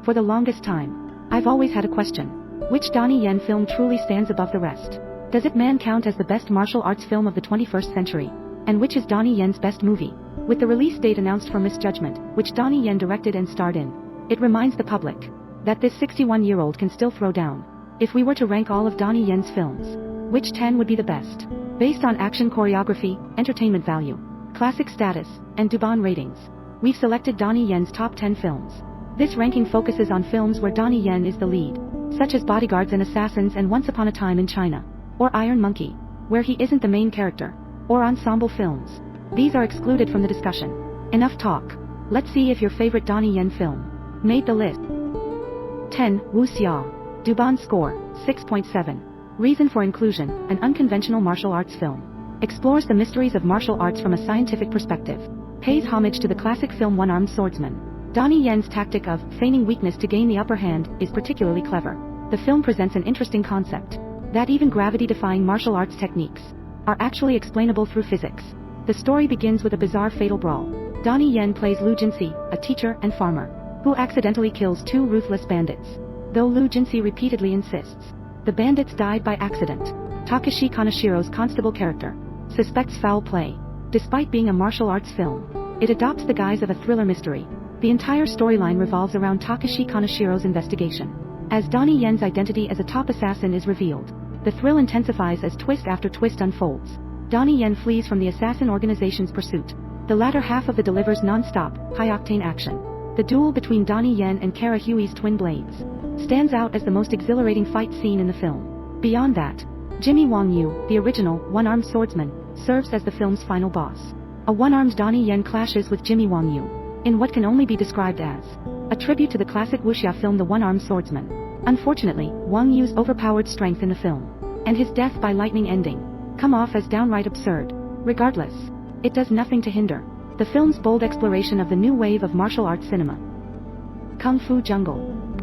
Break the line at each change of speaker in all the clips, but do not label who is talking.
For the longest time, I've always had a question. Which Donnie Yen film truly stands above the rest? Does Ip Man count as the best martial arts film of the 21st century? And which is Donnie Yen's best movie? With the release date announced for Misjudgment, which Donnie Yen directed and starred in, it reminds the public that this 61-year-old can still throw down. If we were to rank all of Donnie Yen's films, which 10 would be the best? Based on action choreography, entertainment value, classic status, and Dubon ratings, we've selected Donnie Yen's top 10 films. This ranking focuses on films where Donnie Yen is the lead, such as Bodyguards and Assassins and Once Upon a Time in China, or Iron Monkey, where he isn't the main character, or ensemble films. These are excluded from the discussion. Enough talk. Let's see if your favorite Donnie Yen film made the list. 10. Wu Xia. Dubon score, 6.7. Reason for inclusion, an unconventional martial arts film. Explores the mysteries of martial arts from a scientific perspective. Pays homage to the classic film One-Armed Swordsman. Donnie Yen's tactic of feigning weakness to gain the upper hand is particularly clever. The film presents an interesting concept, that even gravity-defying martial arts techniques are actually explainable through physics. The story begins with a bizarre fatal brawl. Donnie Yen plays Lu Jinsi, a teacher and farmer, who accidentally kills two ruthless bandits. Though Lu Jinsi repeatedly insists the bandits died by accident, Takeshi Kanashiro's constable character suspects foul play. Despite being a martial arts film, it adopts the guise of a thriller mystery. The entire storyline revolves around Takeshi Kanashiro's investigation. As Donnie Yen's identity as a top assassin is revealed, the thrill intensifies as twist after twist unfolds. Donnie Yen flees from the assassin organization's pursuit. The latter half of it delivers non-stop, high-octane action. The duel between Donnie Yen and Kara Huey's twin blades stands out as the most exhilarating fight scene in the film. Beyond that, Jimmy Wang Yu, the original one-armed swordsman, serves as the film's final boss. A one-armed Donnie Yen clashes with Jimmy Wang Yu in what can only be described as a tribute to the classic wuxia film The One-Armed Swordsman. Unfortunately, Wang Yu's overpowered strength in the film, and his death by lightning ending, come off as downright absurd. Regardless, it does nothing to hinder the film's bold exploration of the new wave of martial arts cinema. Kung Fu Jungle.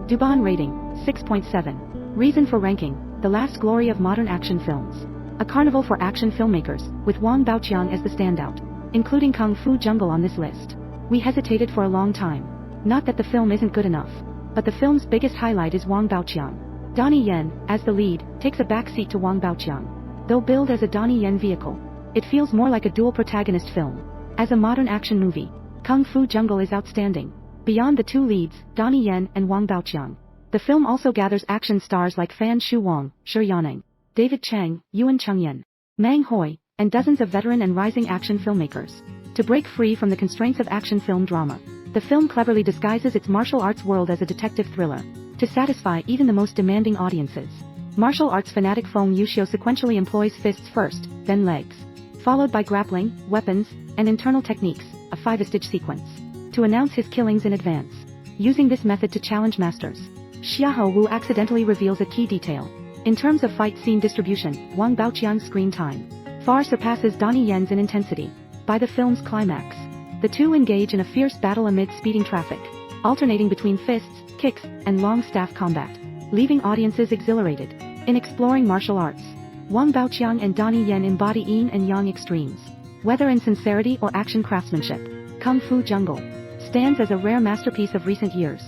Dubon rating, 6.7. Reason for ranking, the last glory of modern action films. A carnival for action filmmakers, with Wang Baoqiang as the standout, including Kung Fu Jungle on this list. We hesitated for a long time. Not that the film isn't good enough, but the film's biggest highlight is Wang Baoqiang. Donnie Yen, as the lead, takes a backseat to Wang Baoqiang. Though billed as a Donnie Yen vehicle, it feels more like a dual protagonist film. As a modern action movie, Kung Fu Jungle is outstanding. Beyond the two leads, Donnie Yen and Wang Baoqiang, the film also gathers action stars like Fan Shu Wang, Shi Yanning, David Chang, Yuan Chengyan, Mang Hoi, and dozens of veteran and rising action filmmakers. To break free from the constraints of action film drama, the film cleverly disguises its martial arts world as a detective thriller, to satisfy even the most demanding audiences. Martial arts fanatic Feng Yuxiu sequentially employs fists first, then legs, followed by grappling, weapons, and internal techniques, a 5-stage sequence, to announce his killings in advance. Using this method to challenge masters, Xiahou Wu accidentally reveals a key detail. In terms of fight scene distribution, Wang Baoqiang's screen time far surpasses Donnie Yen's in intensity. By the film's climax, the two engage in a fierce battle amid speeding traffic, alternating between fists, kicks, and long staff combat, leaving audiences exhilarated. In exploring martial arts, Wang Baoqiang and Donnie Yen embody yin and yang extremes. Whether in sincerity or action craftsmanship, Kung Fu Jungle stands as a rare masterpiece of recent years.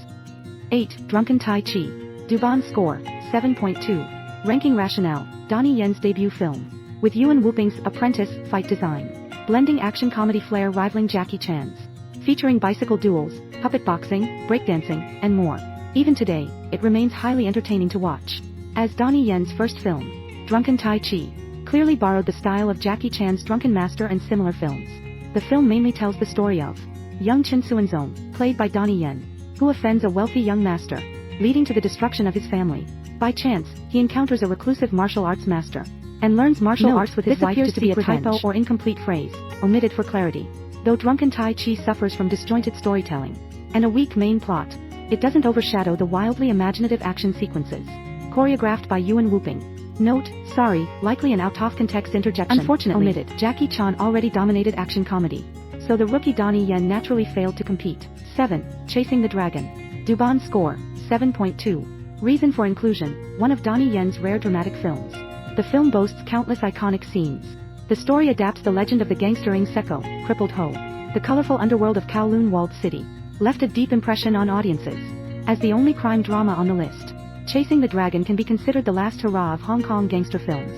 8. Drunken Tai Chi. Dubon score, 7.2. Ranking rationale, Donnie Yen's debut film, with Yuan Wuping's apprentice fight design, blending action comedy flair rivaling Jackie Chan's, featuring bicycle duels, puppet boxing, breakdancing, and more. Even today, it remains highly entertaining to watch. As Donnie Yen's first film, Drunken Tai Chi clearly borrowed the style of Jackie Chan's Drunken Master and similar films. The film mainly tells the story of young Chen Suanzong, played by Donnie Yen, who offends a wealthy young master, leading to the destruction of his family. By chance, he encounters a reclusive martial arts master, and learns martial arts with his wife. This appears to be a typo or incomplete phrase, omitted for clarity. Though Drunken Tai Chi suffers from disjointed storytelling and a weak main plot, it doesn't overshadow the wildly imaginative action sequences, choreographed by Yuan Wuping. Note, sorry, likely an out-of-context interjection. Unfortunately, omitted. Jackie Chan already dominated action comedy, so the rookie Donnie Yen naturally failed to compete. 7. Chasing the Dragon. Dubon score, 7.2. Reason for inclusion, one of Donnie Yen's rare dramatic films. The film boasts countless iconic scenes. The story adapts the legend of the gangstering Seko, Crippled Ho. The colorful underworld of Kowloon Walled City left a deep impression on audiences. As the only crime drama on the list, Chasing the Dragon can be considered the last hurrah of Hong Kong gangster films.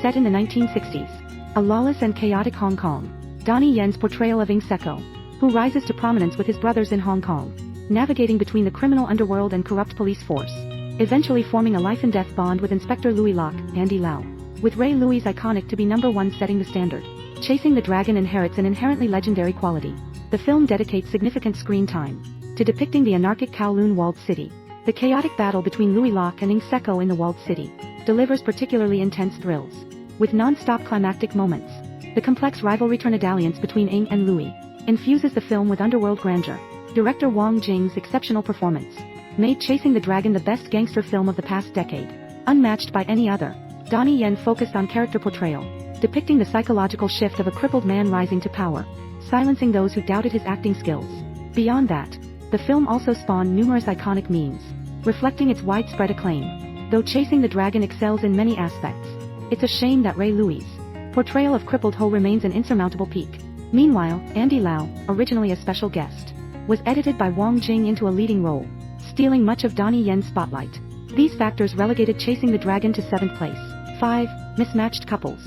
Set in the 1960s, a lawless and chaotic Hong Kong, Donnie Yen's portrayal of Ing Seko, who rises to prominence with his brothers in Hong Kong, navigating between the criminal underworld and corrupt police force, eventually forming a life-and-death bond with Inspector Louis Locke, Andy Lau, with Ray Louis iconic to be number one setting the standard. Chasing the Dragon inherits an inherently legendary quality. The film dedicates significant screen time to depicting the anarchic Kowloon walled city. The chaotic battle between Louis Locke and Ing Seko in the walled city delivers particularly intense thrills, with non-stop climactic moments. The complex rivalry alliance between Ing and Louis infuses the film with underworld grandeur. Director Wong Jing's exceptional performance made Chasing the Dragon the best gangster film of the past decade, unmatched by any other. Donnie Yen focused on character portrayal, depicting the psychological shift of a crippled man rising to power, silencing those who doubted his acting skills. Beyond that, the film also spawned numerous iconic memes, reflecting its widespread acclaim. Though Chasing the Dragon excels in many aspects, it's a shame that Ray Louis' portrayal of crippled Ho remains an insurmountable peak. Meanwhile, Andy Lau, originally a special guest, was edited by Wong Jing into a leading role, stealing much of Donnie Yen's spotlight. These factors relegated Chasing the Dragon to 7th place. 5. Mismatched couples.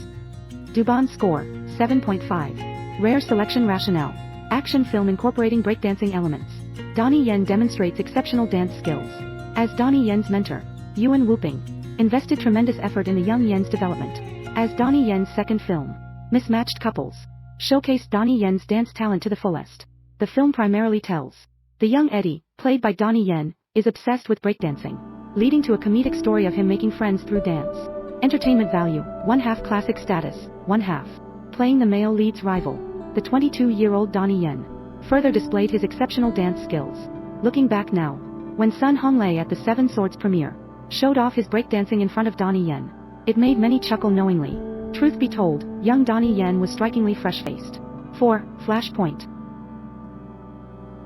Dubon score, 7.5. Rare selection rationale. Action film incorporating breakdancing elements. Donnie Yen demonstrates exceptional dance skills. As Donnie Yen's mentor, Yuan Whooping invested tremendous effort in the young Yen's development. As Donnie Yen's second film, Mismatched Couples showcased Donnie Yen's dance talent to the fullest. The film primarily tells the young Eddie, played by Donnie Yen, is obsessed with breakdancing, leading to a comedic story of him making friends through dance. Entertainment value, 1/2 classic status, 1/2. Playing the male lead's rival, the 22-year-old Donnie Yen further displayed his exceptional dance skills. Looking back now, when Sun Honglei at the Seven Swords premiere showed off his breakdancing in front of Donnie Yen, it made many chuckle knowingly. Truth be told, young Donnie Yen was strikingly fresh-faced. 4. Flashpoint.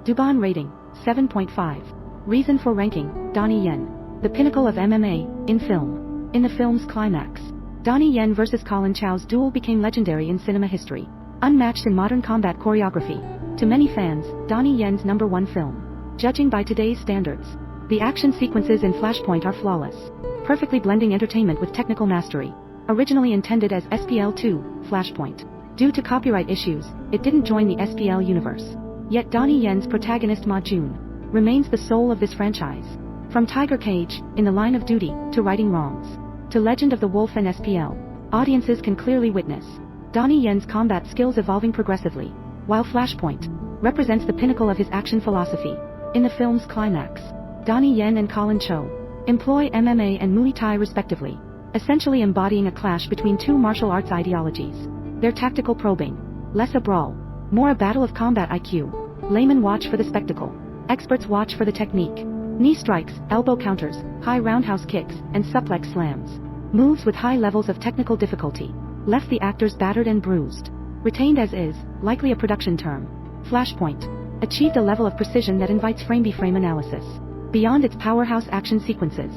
Dubon rating, 7.5. Reason for ranking, Donnie Yen, the pinnacle of MMA, in film. In the film's climax, Donnie Yen vs Colin Chow's duel became legendary in cinema history, unmatched in modern combat choreography. To many fans, Donnie Yen's #1 film. Judging by today's standards, the action sequences in Flashpoint are flawless, perfectly blending entertainment with technical mastery. Originally intended as SPL 2, Flashpoint, due to copyright issues, it didn't join the SPL universe. Yet Donnie Yen's protagonist Ma Jun remains the soul of this franchise. From Tiger Cage, in The Line of Duty, to Righting Wrongs, to Legend of the Wolf and SPL, audiences can clearly witness Donnie Yen's combat skills evolving progressively, while Flashpoint represents the pinnacle of his action philosophy. In the film's climax, Donnie Yen and Colin Cho employ MMA and Muay Thai respectively, essentially embodying a clash between two martial arts ideologies. Their tactical probing, less a brawl, more a battle of combat IQ. Laymen watch for the spectacle, experts watch for the technique. Knee strikes, elbow counters, high roundhouse kicks, and suplex slams, moves with high levels of technical difficulty, left the actors battered and bruised. Retained as is, likely a production term, Flashpoint achieved a level of precision that invites frame-by-frame analysis. Beyond its powerhouse action sequences,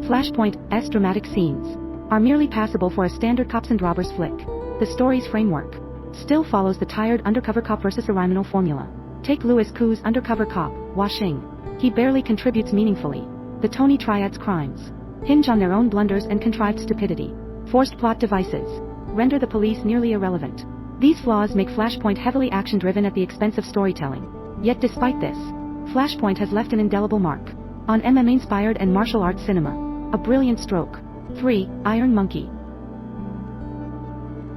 Flashpoint's dramatic scenes are merely passable for a standard cops and robbers flick. The story's framework still follows the tired undercover cop versus criminal formula. Take Louis Koo's undercover cop, Hua Xing. He barely contributes meaningfully. The Tony Triad's crimes hinge on their own blunders and contrived stupidity. Forced plot devices render the police nearly irrelevant. These flaws make Flashpoint heavily action-driven at the expense of storytelling. Yet despite this, Flashpoint has left an indelible mark on MMA-inspired and martial arts cinema. A brilliant stroke. 3. Iron Monkey.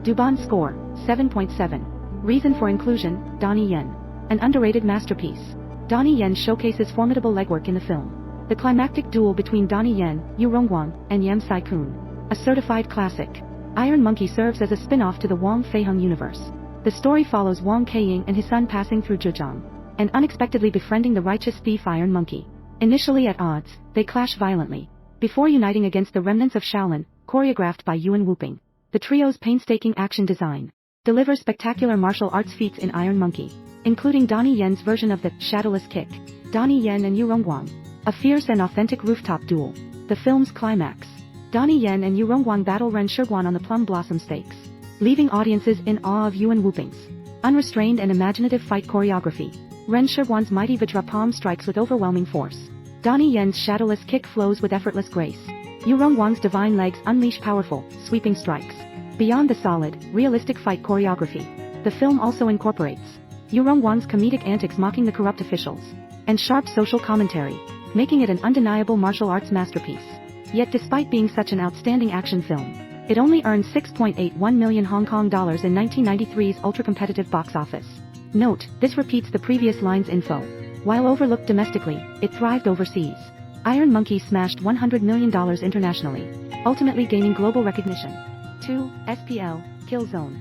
Dubon score, 7.7. Reason for inclusion, Donnie Yen. An underrated masterpiece. Donnie Yen showcases formidable legwork in the film. The climactic duel between Donnie Yen, Yu Rongguang, and Yam Sai-kun, a certified classic. Iron Monkey serves as a spin-off to the Wong Fei-hung universe. The story follows Wong Kai-ying and his son passing through Zhejiang, and unexpectedly befriending the righteous thief Iron Monkey. Initially at odds, they clash violently, before uniting against the remnants of Shaolin, choreographed by Yuan Whooping. The trio's painstaking action design delivers spectacular martial arts feats in Iron Monkey, including Donnie Yen's version of the Shadowless Kick, Donnie Yen and Yu Rongguang, a fierce and authentic rooftop duel. The film's climax, Donnie Yen and Yu Rongguang battle Ren Shiguan on the Plum Blossom Stakes, leaving audiences in awe of Yuan Whooping's unrestrained and imaginative fight choreography. Ren Shiguan's mighty Vajra palm strikes with overwhelming force, Donnie Yen's shadowless kick flows with effortless grace. Yu Rongwan's divine legs unleash powerful, sweeping strikes. Beyond the solid, realistic fight choreography, the film also incorporates Yu Rongwan's comedic antics mocking the corrupt officials, and sharp social commentary, making it an undeniable martial arts masterpiece. Yet despite being such an outstanding action film, it only earned 6.81 million Hong Kong dollars in 1993's ultra-competitive box office. Note, this repeats the previous line's info. While overlooked domestically, it thrived overseas. Iron Monkey smashed $100 million internationally, ultimately gaining global recognition. 2. SPL, Kill Zone.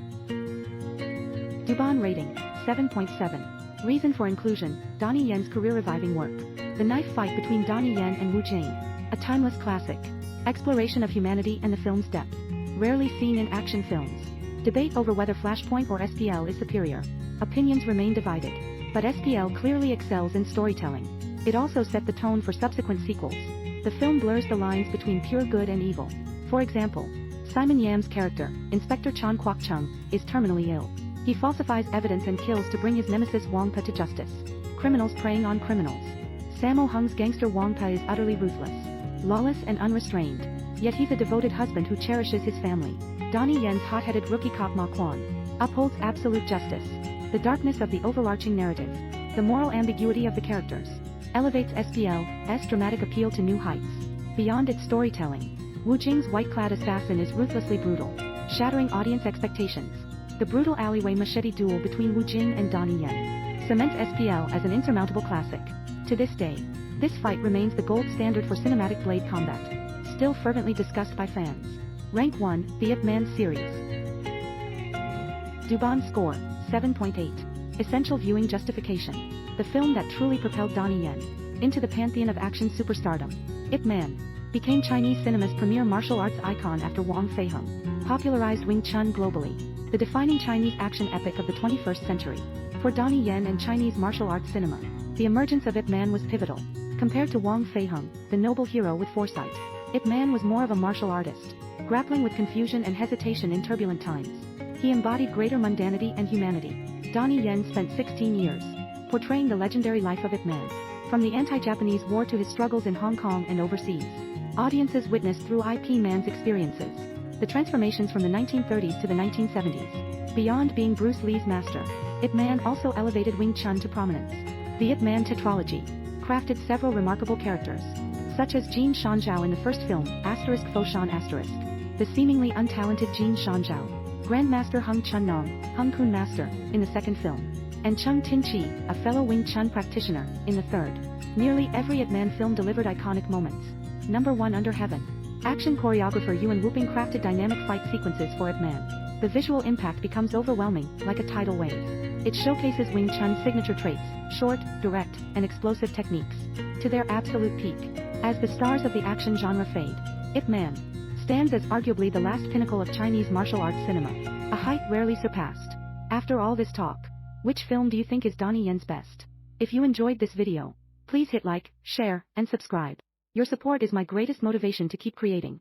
Dubon rating, 7.7. Reason for inclusion, Donnie Yen's career-reviving work. The knife fight between Donnie Yen and Wu Jing. A timeless classic. Exploration of humanity and the film's depth. Rarely seen in action films. Debate over whether Flashpoint or SPL is superior. Opinions remain divided. But SPL clearly excels in storytelling. It also set the tone for subsequent sequels. The film blurs the lines between pure good and evil. For example, Simon Yam's character, Inspector Chan Kwok Chung, is terminally ill. He falsifies evidence and kills to bring his nemesis Wong Pa to justice. Criminals preying on criminals. Sammo Hung's gangster Wong Pa is utterly ruthless, lawless and unrestrained. Yet he's a devoted husband who cherishes his family. Donnie Yen's hot-headed rookie cop Ma Quan upholds absolute justice. The darkness of the overarching narrative, the moral ambiguity of the characters, elevates SPL's dramatic appeal to new heights. Beyond its storytelling, Wu Jing's white-clad assassin is ruthlessly brutal, shattering audience expectations. The brutal alleyway machete duel between Wu Jing and Donnie Yen cements SPL as an insurmountable classic. To this day, this fight remains the gold standard for cinematic blade combat, still fervently discussed by fans. Rank 1, the Ip Man series. Dubon score, 7.8. Essential viewing justification. The film that truly propelled Donnie Yen into the pantheon of action superstardom. Ip Man became Chinese cinema's premier martial arts icon after Wong Fei-hung popularized Wing Chun globally, the defining Chinese action epic of the 21st century. For Donnie Yen and Chinese martial arts cinema, the emergence of Ip Man was pivotal. Compared to Wong Fei-hung, the noble hero with foresight, Ip Man was more of a martial artist, grappling with confusion and hesitation in turbulent times. He embodied greater mundanity and humanity. Donnie Yen spent 16 years portraying the legendary life of Ip Man. From the anti-Japanese war to his struggles in Hong Kong and overseas, audiences witnessed through Ip Man's experiences the transformations from the 1930s to the 1970s. Beyond being Bruce Lee's master, Ip Man also elevated Wing Chun to prominence. The Ip Man tetralogy crafted several remarkable characters, such as Jin Shanzhao in the first film, Fo Shan *, the seemingly untalented Jin Shanzhao, Grandmaster Hung Chun Nong, Hung Kun Master, in the second film, and Chung Tin Chi, a fellow Wing Chun practitioner, in the third. Nearly every Ip Man film delivered iconic moments. Number 1 Under Heaven. Action choreographer Yuan Wuping crafted dynamic fight sequences for Ip Man. The visual impact becomes overwhelming, like a tidal wave. It showcases Wing Chun's signature traits, short, direct, and explosive techniques, to their absolute peak. As the stars of the action genre fade, Ip Man stands as arguably the last pinnacle of Chinese martial arts cinema, a height rarely surpassed. After all this talk, which film do you think is Donnie Yen's best? If you enjoyed this video, please hit like, share, and subscribe. Your support is my greatest motivation to keep creating.